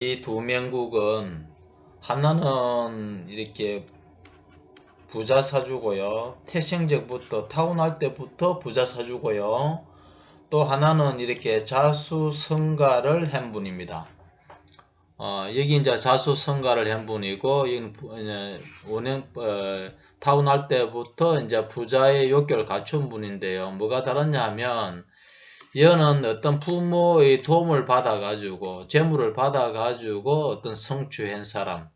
이 두 명국은 하나는 이렇게 부자 사주고요. 태생적부터 타고날 때부터 부자 사주고요. 또 하나는 이렇게 자수성가를 한 분입니다. 여기 이제 자수성가를 한 분이고, 여기는 원형 타고날 때부터 이제 부자의 욕결을 갖춘 분인데요. 뭐가 다르냐면 얘는 어떤 부모의 도움을 받아가지고, 재물을 받아가지고 어떤 성취한 사람,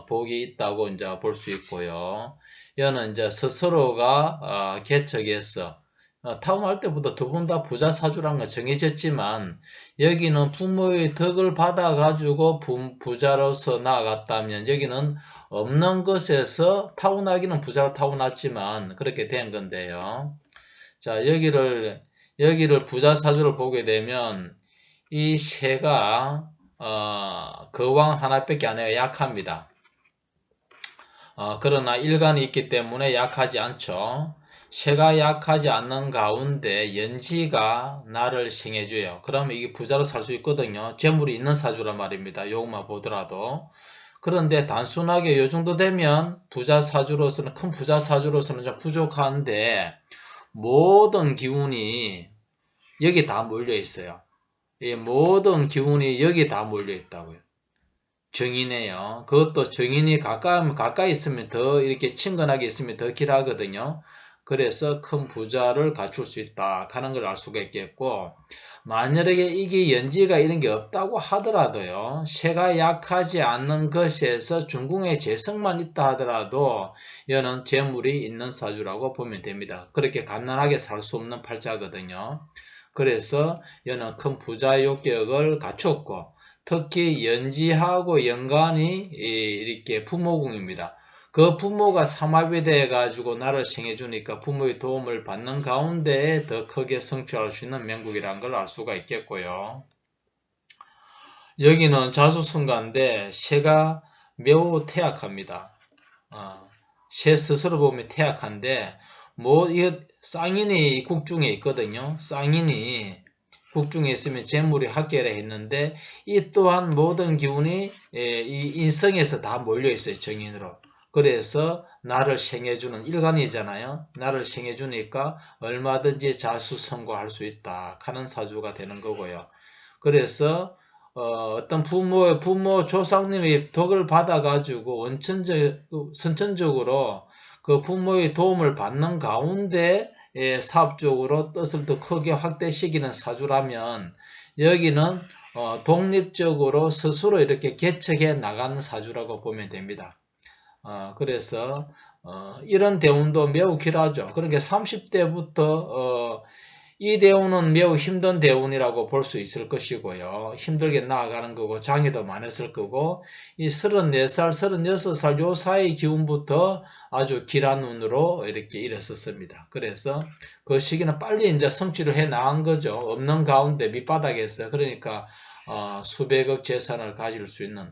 복이 있다고 이제 볼 수 있고요. 얘는 이제 스스로가, 개척해서, 타고날 때부터 두 분 다 부자 사주라는 건 정해졌지만, 여기는 부모의 덕을 받아가지고 부자로서 나아갔다면, 여기는 없는 것에서 타고나기는 부자로 타고났지만, 그렇게 된 건데요. 자, 여기를 부자 사주를 보게 되면 이 새가 거왕 하나밖에 안 해요. 약합니다. 그러나 일간이 있기 때문에 약하지 않죠. 새가 약하지 않는 가운데 연지가 나를 생해줘요. 그러면 이게 부자로 살 수 있거든요. 재물이 있는 사주란 말입니다. 요것만 보더라도. 그런데 단순하게 요 정도 되면 부자 사주로서는, 큰 부자 사주로서는 좀 부족한데, 모든 기운이 여기 다 몰려 있어요. 이 모든 기운이 여기 다 몰려 있다고요. 정인이에요. 그것도 정인이 가까이 있으면 더 이렇게 친근하게 있으면 더 길하거든요. 그래서 큰 부자를 갖출 수 있다 하는 걸 알 수가 있겠고, 만약에 이게 연지가 이런 게 없다고 하더라도요, 새가 약하지 않는 것에서 중궁의 재성만 있다 하더라도 얘는 재물이 있는 사주라고 보면 됩니다. 그렇게 갓난하게 살 수 없는 팔자거든요. 그래서 얘는 큰 부자의 욕격을 갖췄고, 특히 연지하고 연간이 이렇게 부모궁입니다. 그 부모가 삼합이 돼 가지고 나를 생해주니까 부모의 도움을 받는 가운데 더 크게 성취할 수 있는 명국이라는 걸 알 수가 있겠고요. 여기는 자수성가인데 새가 매우 태약합니다. 새 스스로 보면 태약한데, 이거 쌍인이 국중에 있거든요. 쌍인이 국중에 있으면 재물이 합계를 했는데, 이 또한 모든 기운이 이 인성에서 다 몰려 있어요. 정인으로. 그래서 나를 생해주는 일간이잖아요. 나를 생해주니까 얼마든지 자수성가할 수 있다 하는 사주가 되는 거고요. 그래서 어떤 부모 조상님의 덕을 받아가지고 선천적으로 그 부모의 도움을 받는 가운데 사업적으로 뜻을 더 크게 확대시키는 사주라면, 여기는 독립적으로 스스로 이렇게 개척해 나가는 사주라고 보면 됩니다. 그래서 이런 대운도 매우 길하죠. 그러니까 30대부터 이 대운은 매우 힘든 대운이라고 볼 수 있을 것이고요. 힘들게 나아가는 거고 장애도 많았을 거고, 이 34살, 36살 요 사이 기운부터 아주 길한 운으로 이렇게 일었었습니다. 그래서 그 시기는 빨리 이제 성취를 해 나간 거죠. 없는 가운데 밑바닥에서. 그러니까 수백억 재산을 가질 수 있는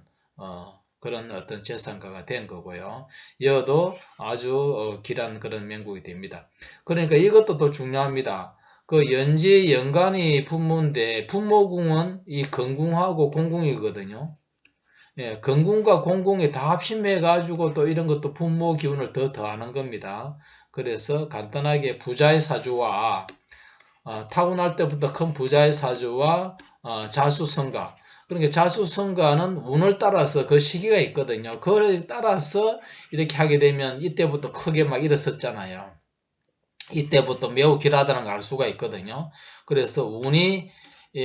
그런 어떤 재산가가 된 거고요. 여도 아주 길한 그런 명국이 됩니다. 그러니까 이것도 또 중요합니다. 그 연지 연간이 부모인데, 부모궁은 이 건궁하고 공궁이거든요. 예, 건궁과 공궁이 다 합심해 가지고 또 이런 것도 부모 기운을 더 더하는 겁니다. 그래서 간단하게 부자의 사주와 타고날 때부터 큰 부자의 사주와 자수성가. 그러니까 자수성가는 운을 따라서 그 시기가 있거든요. 그걸 따라서 이렇게 하게 되면 이때부터 크게 막 일었었잖아요. 이때부터 매우 길하다는 걸 알 수가 있거든요. 그래서 운이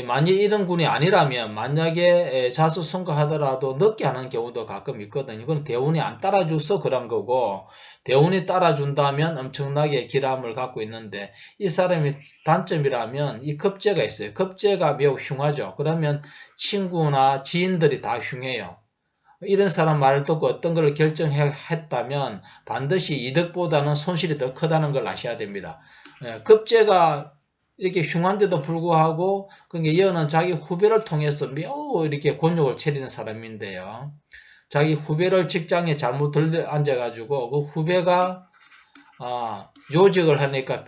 만약 이런 군이 아니라면, 만약에 자수성가하더라도 늦게 하는 경우도 가끔 있거든요. 그건 대운이 안 따라줘서 그런 거고, 대운이 따라준다면 엄청나게 길함을 갖고 있는데, 이 사람이 단점이라면 이 급제가 있어요. 급제가 매우 흉하죠. 그러면 친구나 지인들이 다 흉해요. 이런 사람 말을 듣고 어떤 걸 결정했다면 반드시 이득보다는 손실이 더 크다는 걸 아셔야 됩니다. 급제가 이렇게 흉한데도 불구하고, 그러니까 이어는 자기 후배를 통해서 매우 이렇게 곤욕을 치르는 사람인데요. 자기 후배를 직장에 잘못 들앉아가지고 그 후배가 요직을 하니까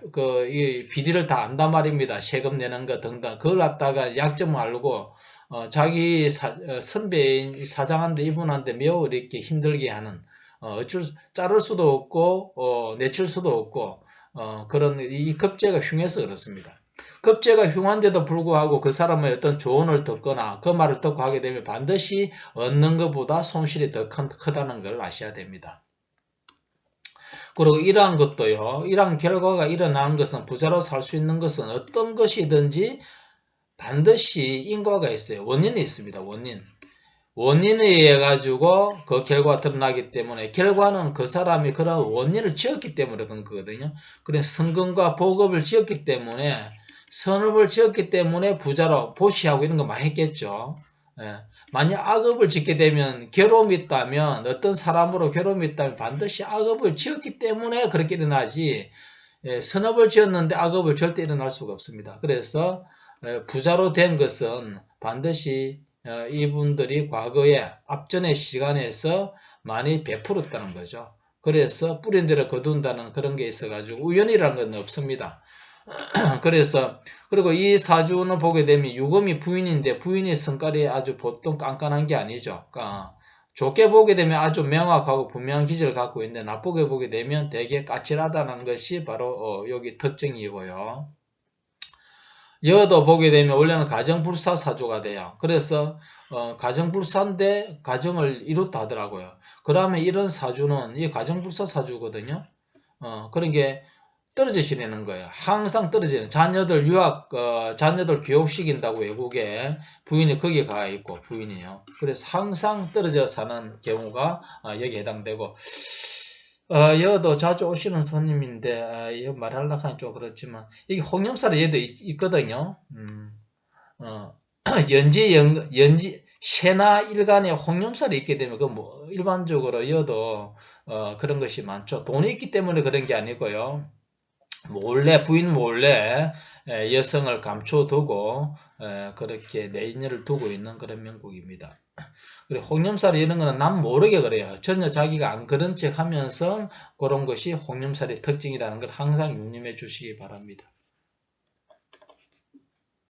이 비리를 다 안단 말입니다. 세금 내는 거 등등. 그걸 갖다가 약점을 알고 자기 선배인 사장한테 이분한테 매우 이렇게 힘들게 하는 자를 수도 없고 내칠 수도 없고 그런 이 급제가 흉해서 그렇습니다. 급제가 흉한데도 불구하고 그 사람의 어떤 조언을 듣거나 그 말을 듣고 하게 되면 반드시 얻는 것보다 손실이 더 크다는 걸 아셔야 됩니다. 그리고 이러한 것도요, 이러한 결과가 일어나는 것은 부자로 살 수 있는 것은 어떤 것이든지 반드시 인과가 있어요. 원인이 있습니다. 원인에 의해 가지고 그 결과가 드러나기 때문에 결과는 그 사람이 그런 원인을 지었기 때문에 그런 거거든요. 그래 성금과 복업을 지었기 때문에 선업을 지었기 때문에 부자로 보시하고 이런 거 많이 했겠죠. 예. 만약 악업을 짓게 되면 괴로움이 있다면 어떤 사람으로 괴로움이 있다면 반드시 악업을 지었기 때문에 그렇게 일어나지 선업을 지었는데 악업을 절대 일어날 수가 없습니다. 그래서 부자로 된 것은 반드시 이분들이 과거에 앞전의 시간에서 많이 베풀었다는 거죠. 그래서 뿌린 대로 거둔다는 그런 게 있어가지고 우연이라는 건 없습니다. 그래서 그리고 이 사주는 보게 되면 유금이 부인인데 부인의 성깔이 아주 보통 깐깐한 게 아니죠. 그러니까 좋게 보게 되면 아주 명확하고 분명한 기질을 갖고 있는데 나쁘게 보게 되면 되게 까칠하다는 것이 바로 여기 특징이고요. 여도 보게 되면 원래는 가정불사 사주가 돼요. 그래서 가정불사인데 가정을 이뤘다 하더라고요. 그러면 이런 사주는 이 가정불사 사주거든요. 그런 게 떨어지시려는 거예요. 항상 떨어지는 자녀들 자녀들 교육시킨다고 외국에 부인이 거기에 가 있고 부인이요. 그래서 항상 떨어져 사는 경우가 여기 해당되고 여도 자주 오시는 손님인데 여 말하려고 하면 좀 그렇지만 여기 홍염살에 얘도 있거든요. 연지 새나 일간에 홍염살이 있게 되면 그 뭐 일반적으로 여도 그런 것이 많죠. 돈이 있기 때문에 그런 게 아니고요. 부인 몰래 여성을 감춰두고 그렇게 내인녀를 두고 있는 그런 명국입니다. 그리고 홍염살이 이런 거는 남 모르게 그래요. 전혀 자기가 안 그런 척 하면서 그런 것이 홍염살의 특징이라는 걸 항상 유념해 주시기 바랍니다.